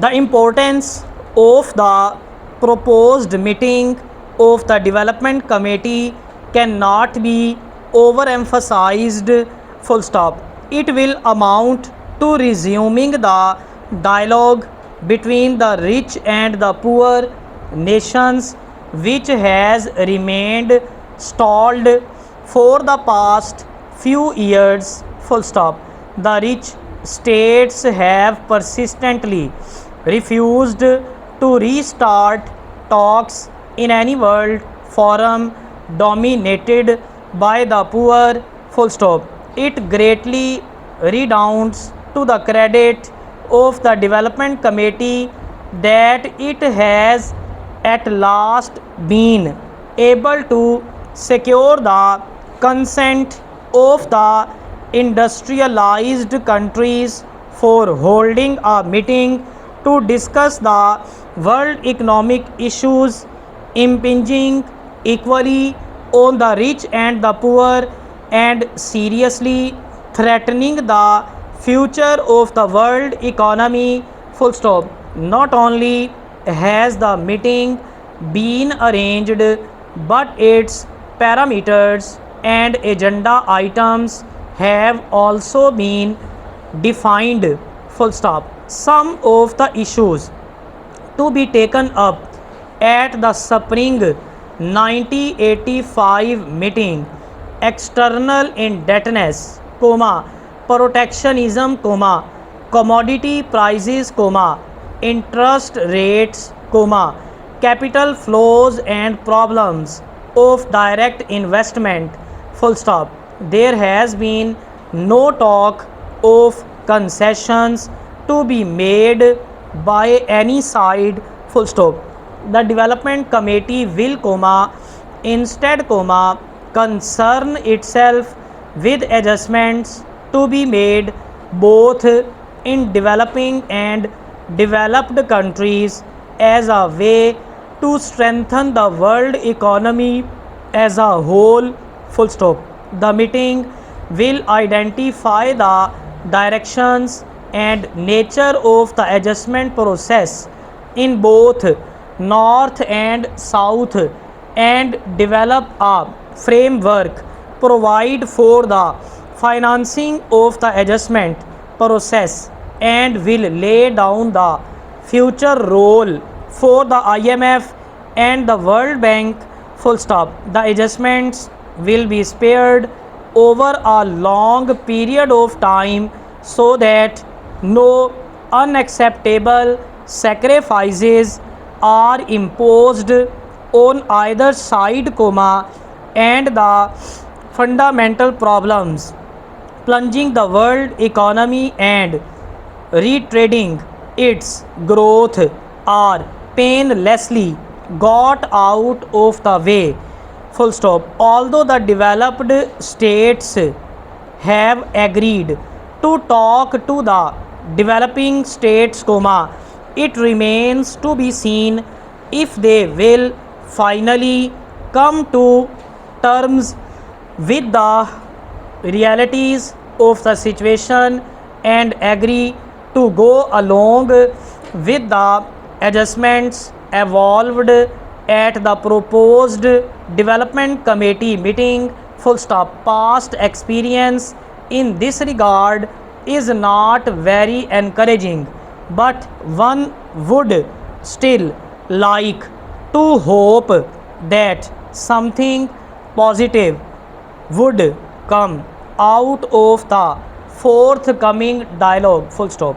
The importance of the proposed meeting of the development committee cannot be overemphasized. Full stop. It will amount to resuming the dialogue between the rich and the poor nations, which has remained stalled for the past few years. Full stop. The rich states have persistently refused to restart talks in any world forum dominated by the poor. Full stop. It greatly redounds to the credit of the development committee that it has at last been able to secure the consent of the industrialized countries for holding a meeting to discuss the world economic issues impinging equally on the rich and the poor and seriously threatening the future of the world economy. Full stop. Not only has the meeting been arranged, but its parameters and agenda items have also been defined. Full stop. Some of the issues to be taken up at the spring 1985 meeting: external indebtedness, protectionism, commodity prices, interest rates, capital flows and problems of direct investment. Full stop. There has been no talk of concessions to be made by any side. Full stop. The development committee will, instead, concern itself with adjustments to be made both in developing and developed countries as a way to strengthen the world economy as a whole. Full stop. The meeting will identify the directions and nature of the adjustment process in both north and south and develop a framework provide for the financing of the adjustment process and will lay down the future role for the IMF and the World Bank. Full stop. The adjustments will be spared over a long period of time so that no unacceptable sacrifices are imposed on either side, and the fundamental problems plunging the world economy and retarding its growth are painlessly got out of the way. Full stop. Although the developed states have agreed to talk to the developing states, it remains to be seen if they will finally come to terms with the realities of the situation and agree to go along with the adjustments evolved at the proposed development committee meeting. Full stop. Past experience in this regard is not very encouraging, but one would still like to hope that something positive would come out of the forthcoming dialogue. Full stop.